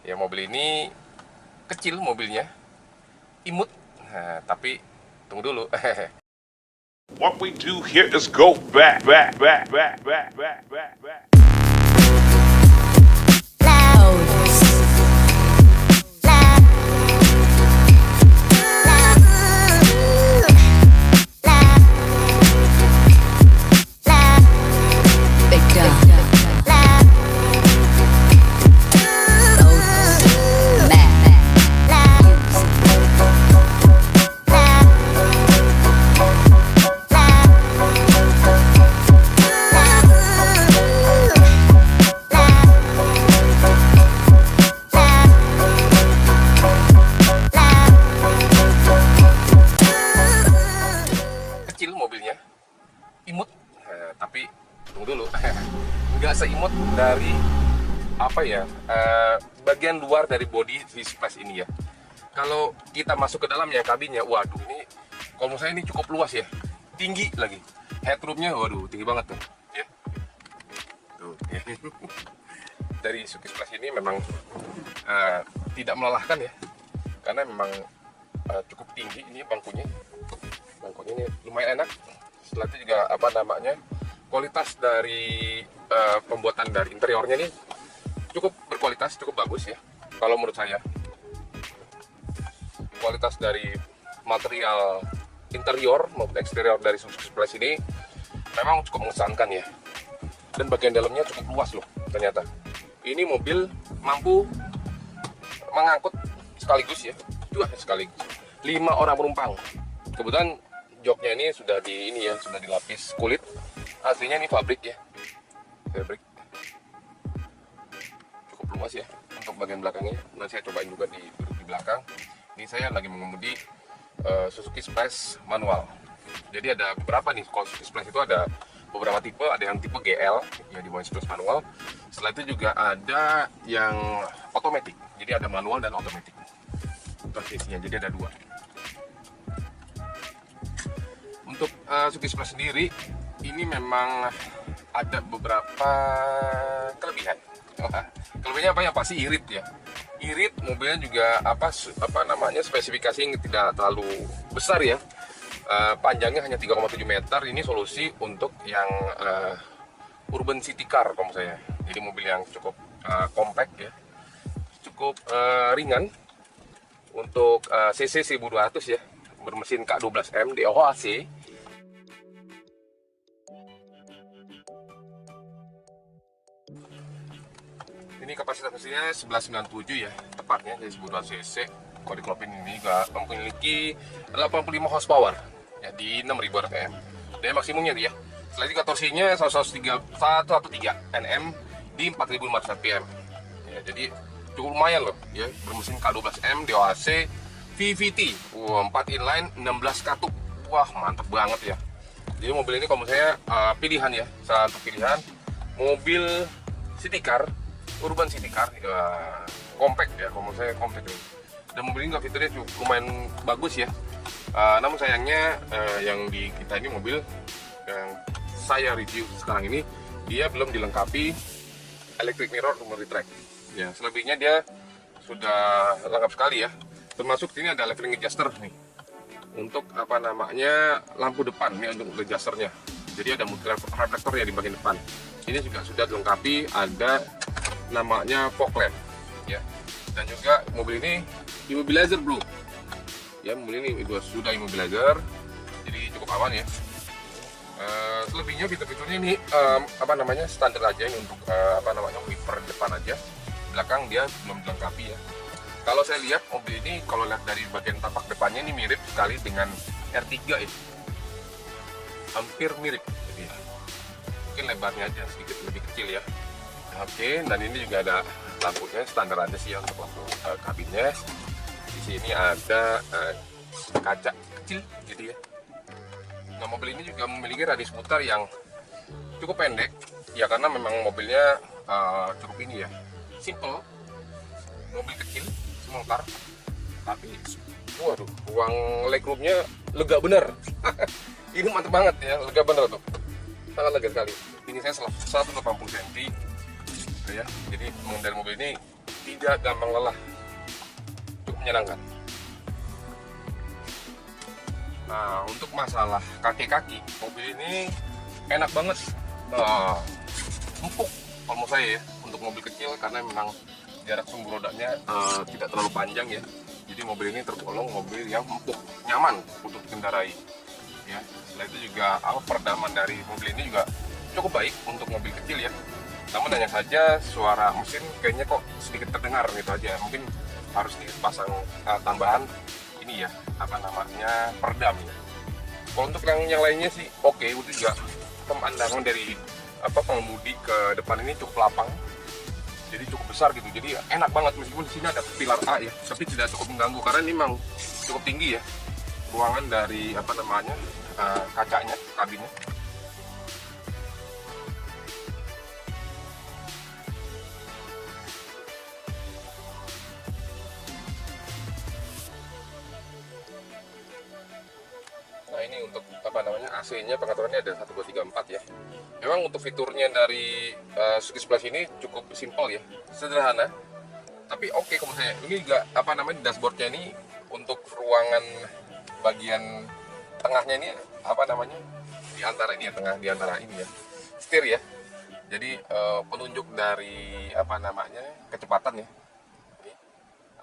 Ya mobil ini kecil mobilnya, imut. Nah, tapi tunggu dulu. What we do here is go back, back, back, back, back, back, back, back. Kecil mobilnya, imut. Nah, tapi tunggu dulu. Nggak seimut dari apa ya, bagian luar dari body V-Splash ini ya. Kalau kita masuk ke dalamnya kabinnya, waduh ini kalau menurut saya ini cukup luas ya, tinggi lagi. Headroomnya waduh tinggi banget tuh ya. Tuh. Dari Suzuki Splash ini memang tidak melelahkan ya, karena memang cukup tinggi ini bangkunya ini lumayan enak. Setelah itu juga apa namanya, kualitas dari pembuatan dari interiornya ini cukup berkualitas, cukup bagus ya kalau menurut saya. Kualitas dari material interior maupun eksterior dari Suzuki Splash ini memang cukup mengesankan ya, dan bagian dalamnya cukup luas loh ternyata. Ini mobil mampu mengangkut sekaligus ya, sekaligus 5 orang penumpang. Kebetulan joknya ini sudah sudah dilapis kulit, aslinya ini fabrik ya, fabrik. Cukup luas ya untuk bagian belakangnya. Nanti saya cobain juga duduk di belakang. Ini saya lagi mengemudi Suzuki Splash manual. Jadi ada beberapa nih, kalau Suzuki Splash itu ada beberapa tipe, ada yang tipe GL ya di bawah Splash manual. Setelah itu juga ada yang otomatis. Jadi ada manual dan otomatis transmisinya. Jadi ada 2. Untuk Suzuki Splash sendiri ini memang ada beberapa kelebihan. Kelebihannya apa ya? Pasti irit ya. Irit, mobilnya juga apa namanya, spesifikasi yang tidak terlalu besar ya. Panjangnya hanya 3,7 meter. Ini solusi untuk yang urban city car kalau saya. Jadi mobil yang cukup compact ya, cukup ringan. Untuk cc 1200 ya, bermesin K12M DOHC. Ini kapasitas mesinnya 1197 ya, tepatnya dari 1200 cc. Kalau dikelopin ini juga memiliki 85 horsepower ya, di 6000 rpm. Dan maksimumnya dia. Setelah itu torsinya 113 Nm di 4500 rpm. Ya, jadi cukup lumayan loh ya, bermesin K12M DOHC VVT. 4 inline 16 katup. Wah, mantep banget ya. Jadi mobil ini kalau menurut saya pilihan ya, salah satu pilihan mobil city car, urban city car, compact ya, kalau menurut saya compact ini. Dan mobil ini juga fiturnya cukup lumayan bagus ya. Namun sayangnya yang di kita ini mobil yang saya review sekarang ini, dia belum dilengkapi electric mirror memory track. Ya, selebihnya dia sudah lengkap sekali ya. Termasuk ini ada leveling adjuster nih. Untuk apa namanya, lampu depan nih untuk adjusternya. Jadi ada multi reflektor ya di bagian depan. Ini juga sudah dilengkapi, ada namanya fog lamp ya. Dan juga mobil ini immobilizer bro. Ya, mobil ini sudah immobilizer. Jadi cukup aman ya. Selebihnya fitur-fiturnya ini apa namanya, standar aja ini untuk apa namanya, wiper depan aja. Belakang dia belum dilengkapi ya. Kalau saya lihat mobil ini, kalau lihat dari bagian tapak depannya ini mirip sekali dengan R3 ya. Hampir mirip. Jadi, mungkin lebarnya aja sedikit lebih kecil ya. Oke, dan ini juga ada lampunya standar aja sih ya untuk lampu kabinnya. Di sini ada kaca kecil gitu ya. Nah, mobil ini juga memiliki radius putar yang cukup pendek ya, karena memang mobilnya cukup ini ya, simple, mobil kecil, small car, tapi waduh, ruang legroomnya lega bener. Ini mantep banget ya, lega bener tuh, sangat lega sekali. Ini saya 180 cm ya, jadi mengendarai mobil ini tidak gampang lelah, cukup menyenangkan. Nah, untuk masalah kaki-kaki, mobil ini enak banget, empuk kalau menurut saya ya, untuk mobil kecil karena memang jarak sumbu rodanya tidak terlalu panjang ya. Jadi mobil ini tergolong mobil yang empuk, nyaman untuk dikendarai. Ya, setelah itu juga peredaman dari mobil ini juga cukup baik untuk mobil kecil ya. Namun hanya saja suara mesin kayaknya kok sedikit terdengar gitu aja. Mungkin harus dipasang tambahan ini ya, apa namanya, peredam ya. Kalau untuk yang lainnya sih oke, itu juga pemandangan dari pengemudi ke depan ini cukup lapang. Jadi cukup besar gitu. Jadi enak banget meskipun di sini ada pilar A ya, tapi tidak cukup mengganggu karena ini memang cukup tinggi ya. Ruangan dari kacanya, kabinnya. Nah ini untuk AC-nya pengaturannya ada 1, 2, 3, 4 ya. Memang untuk fiturnya dari Suzuki Splash ini cukup simpel ya, sederhana. Tapi oke kalau saya ini juga dashboardnya ini untuk ruangan bagian tengahnya ini di antara ini ya, di antara ini ya, setir ya. Jadi penunjuk dari kecepatan ya.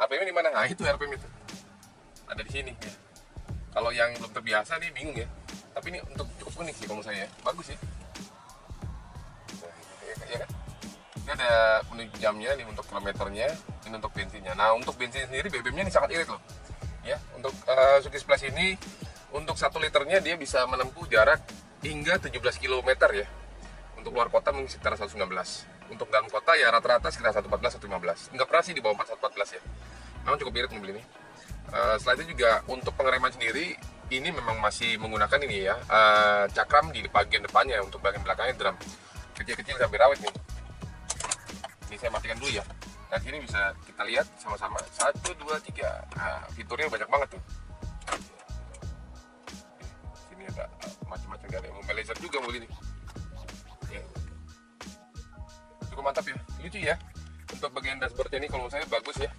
RPM di mana? Nah itu RPM itu ada di sini ya. Kalau yang belum terbiasa nih bingung ya. Tapi ini untuk cukup unik sih kalau menurut saya, bagus ya. Nah, ya kan? Ini ada penunjuk jamnya nih untuk kilometernya, ini untuk bensinnya. Nah untuk bensin sendiri BBM-nya ini sangat irit loh. Ya untuk Suzuki Splash ini untuk 1 liternya dia bisa menempuh jarak hingga 17 km ya. Untuk luar kota mungkin sekitar 119. Untuk dalam kota ya rata-rata sekitar 114, 115. Nggak pernah sih di bawah 114 ya. Memang cukup irit mobil ini. Setelah itu juga untuk pengereman sendiri ini memang masih menggunakan ini ya, cakram di bagian depannya. Untuk bagian belakangnya drum kecil-kecil sampai rawit nih. Ini saya matikan dulu ya. Nah sini bisa kita lihat sama-sama 1, 2, 3. Nah, fiturnya banyak banget tuh. Sini ada macam-macam, ada mobil laser juga mobil ini. Ya. Cukup mantap ya, lucu ya. Untuk bagian dashboardnya ini kalau menurut saya bagus ya,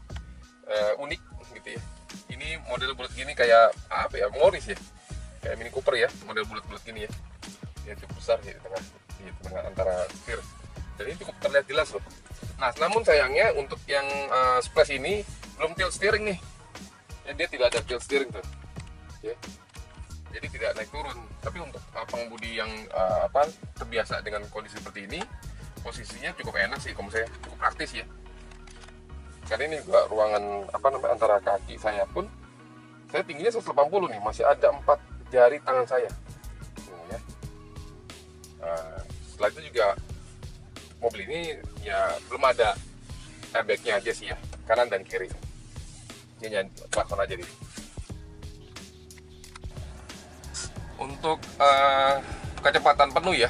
unik gitu ya. Ini model bulat gini kayak Morris ya, kayak Mini Cooper ya, model bulat-bulat gini ya. Ya cukup besar sih di tengah antara setir. Jadi cukup terlihat jelas loh. Nah, namun sayangnya untuk yang Splash ini belum tilt steering nih. Ya, dia tidak ada tilt steering tuh. Ya. Jadi tidak naik turun. Tapi untuk pengemudi yang terbiasa dengan kondisi seperti ini, posisinya cukup enak sih, kalau saya cukup praktis ya. Karena ini juga ruangan antara kaki saya pun, saya tingginya 180 nih, masih ada 4 jari tangan saya. Ya. Setelah itu juga mobil ini ya belum ada airbagnya aja sih ya, kanan dan kiri. Ini klakson aja nih. Untuk kecepatan penuh ya,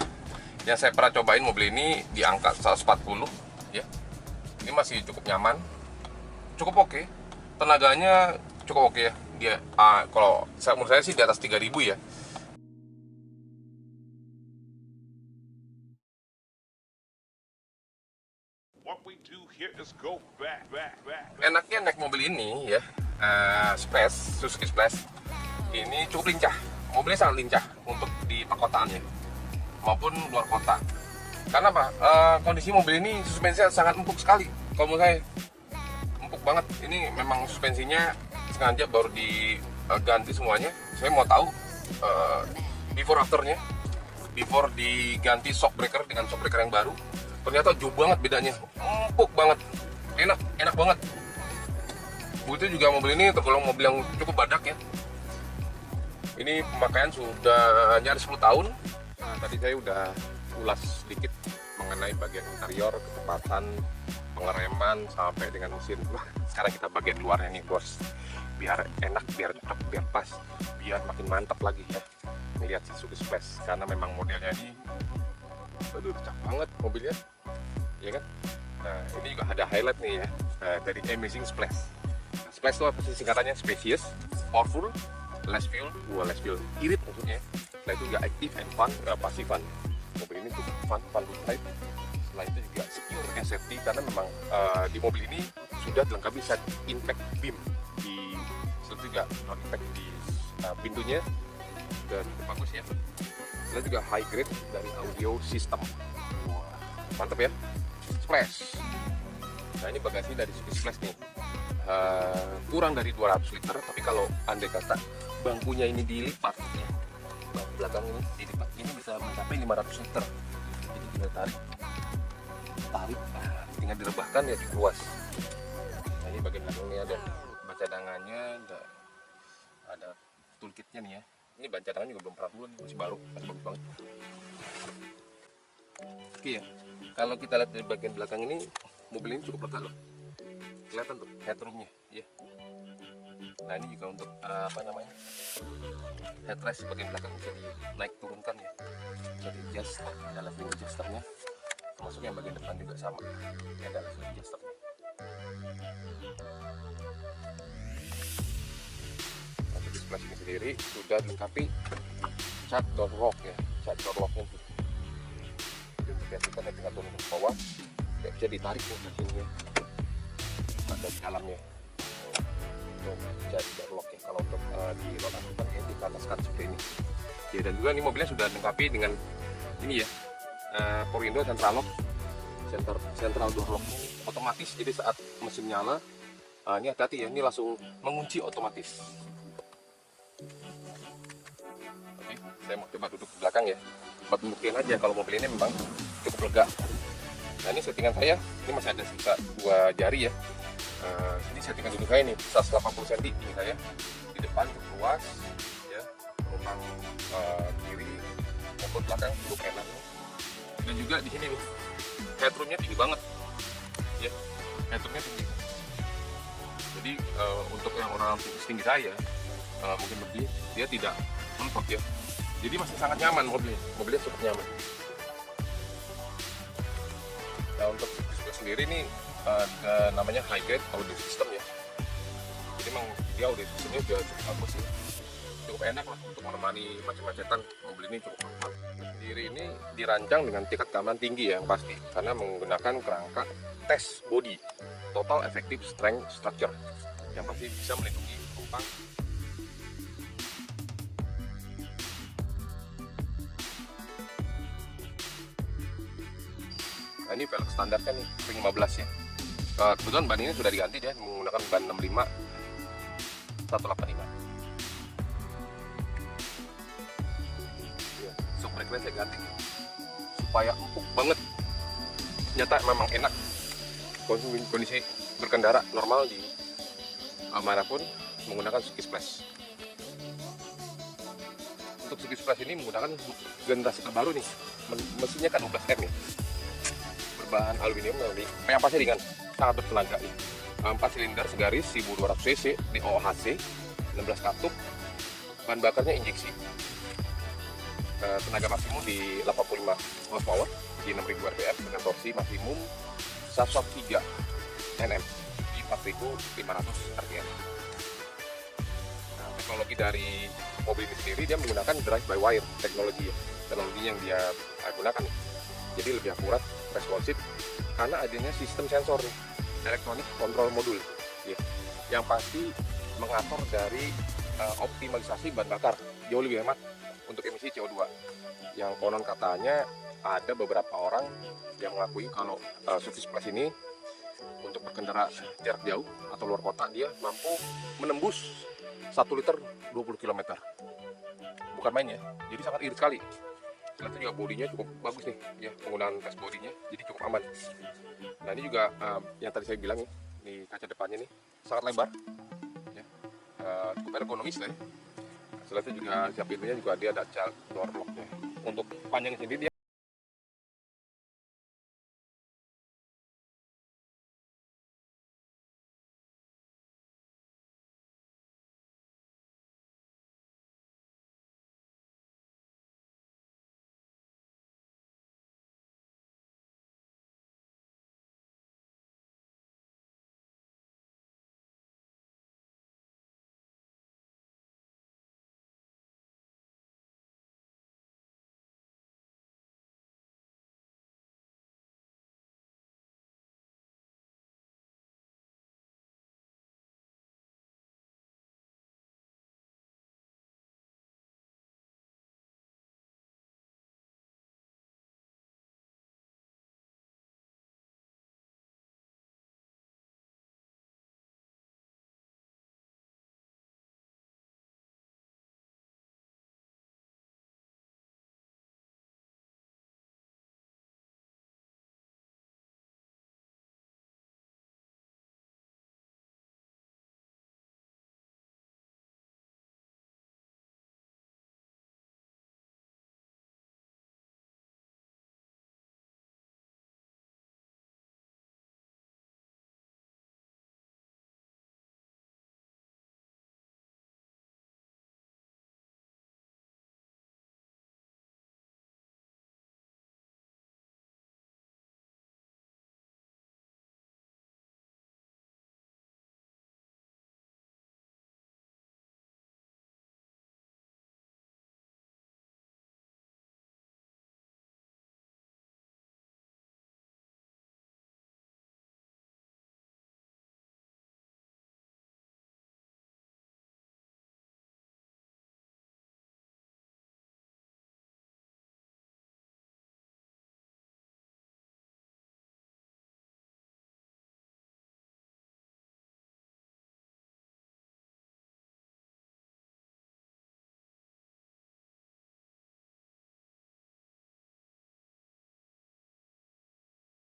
yang saya pernah cobain mobil ini di angka 140 ya. Ini masih cukup nyaman, cukup oke. Tenaganya cukup oke ya. Dia kalau menurut saya sih di atas 3000 ya. What we do here is go back. Enaknya naik mobil ini ya, Suzuki Splash ini cukup lincah. Mobilnya sangat lincah untuk di perkotaannya maupun luar kota. Karena kondisi mobil ini suspensinya sangat empuk sekali. Kalau menurut saya empuk banget. Ini memang suspensinya sengaja baru diganti semuanya. Saya mau tahu before afternya, before diganti shock breaker dengan shock breaker yang baru. Ternyata jauh banget bedanya, empuk banget, enak banget. Begitu juga mobil ini tergolong mobil yang cukup badak ya. Ini pemakaian sudah nyaris 10 tahun. Nah, tadi saya udah ulas sedikit mengenai bagian interior, kecepatan, pengereman sampai dengan mesin. Wah, sekarang kita bagian luarnya nih bos, biar enak, biar cocok, biar pas, biar makin mantap lagi ya melihat Suzuki Splash. Karena memang modelnya ini aduh cakep banget mobilnya, ya kan? Nah ini juga ada highlight nih ya, dari Amazing Splash. Splash itu apa sih singkatannya? Spacious, powerful, less fuel, irit maksudnya. Setelah itu juga active and fun, passive fun. Mobil ini cukup fun to drive, Setelah itu juga secure and safety karena memang di mobil ini sudah dilengkapi side impact beam di setelah juga non impact di pintunya dan bagus ya. Setelah juga high grade dari audio system. Wah, mantap ya. Splash. Nah ini bagasi dari Suzuki Splash nih. Kurang dari 200 liter, tapi kalau andai kata bangkunya ini dilipat ya, bangku belakang ini dilipat, ini bisa mencapai 500 liter. Jadi tinggal tarik, tinggal direbahkan ya diluas. Nah ini bagian belakangnya ada ban cadangannya, ada toolkitnya nih ya. Ini ban cadangan juga belum pernah bulan, masih baru, masih bagus banget. Oke ya, kalau kita lihat dari bagian belakang ini, mobil ini cukup lega loh. Kelihatan tuh headroomnya ya. Nah ini juga untuk headrest bagian belakang bisa dinaik turunkan ya, bisa di adjust, ada leveling adjusternya, termasuk yang bagian depan juga sama, ada leveling adjusternya. Untuk di sebelah sini sendiri sudah dilengkapi cat door lock ya, cat door locknya tuh. Jadi kita tinggal turun ke bawah, ya bisa ditarik nih ke sini ya. Ada di dalamnya jadi door lock ya. Kalau untuk di roda depan ya di ataskan seperti ini ya. Dan juga ini mobilnya sudah dilengkapi dengan ini ya, power window central lock, central door lock otomatis. Jadi saat mesin nyala, ini hati-hati ya, ini langsung mengunci otomatis. Oke, saya mau coba duduk di belakang ya, buat membuktikan aja kalau mobil ini memang cukup lega. Nah ini settingan saya, ini masih ada sisa 2 jari ya. Ini settingan duduk saya nih, 180 cm ini saya. Di depan cukup luas ya, penumpang kiri maupun belakang cukup enak. Dan juga di sini nih, headroomnya tinggi banget ya, headroomnya tinggi. Jadi untuk yang orang tinggi saya, mungkin lebih, dia tidak mentok ya. Jadi masih sangat nyaman mobilnya cukup nyaman. Nah untuk sendiri ini namanya high grade audio system ya. Jadi memang dia audio systemnya juga cukup bagus ya, cukup enak lah untuk menemani macet-macetan. Mobil ini cukup aman. Sendiri ini dirancang dengan tingkat keamanan tinggi ya, yang pasti, karena menggunakan kerangka test body total effective strength structure yang pasti bisa melindungi penumpang. Nah ini velg standar kan nih, ring 15 ya. Kebetulan ban ini sudah diganti dia menggunakan ban 65 185. Ya, shock brake saya ganti supaya empuk banget. Ternyata memang enak kondisi berkendara normal di manapun menggunakan Suzuki Splash. Untuk Suzuki Splash ini menggunakan generasi terbaru nih, mesinnya kan 12M ya, berbahan aluminium yang pasti ringan, sangat bertenaga nih. 4 silinder segaris 1200 cc di OHC, 16 katup, bahan bakarnya injeksi. Tenaga maksimum di 85 horsepower di 6000 rpm dengan torsi maksimum 103 Nm di 4500 rpm. Nah, teknologi dari mobil ini sendiri dia menggunakan drive by wire teknologi ya, teknologi yang dia gunakan. Jadi lebih akurat, responsif karena adanya sistem sensor nih, elektronik kontrol modul ya, yang pasti mengatur dari optimalisasi bahan bakar, jauh lebih hemat untuk emisi CO2. Yang konon katanya ada beberapa orang yang mengakui kalau Suzuki Splash ini untuk berkendara jarak jauh atau luar kota dia mampu menembus 1 liter 20 km. Bukan main ya, jadi sangat irit sekali. Ternyata juga bodinya cukup bagus nih ya, penggunaan tes bodinya jadi cukup aman. Nah ini juga yang tadi saya bilang nih, di kaca depannya nih sangat lebar ya, cukup ergonomis lah ya. Setelah itu juga siap pintunya juga dia ada child door locknya. Untuk panjang sendiri dia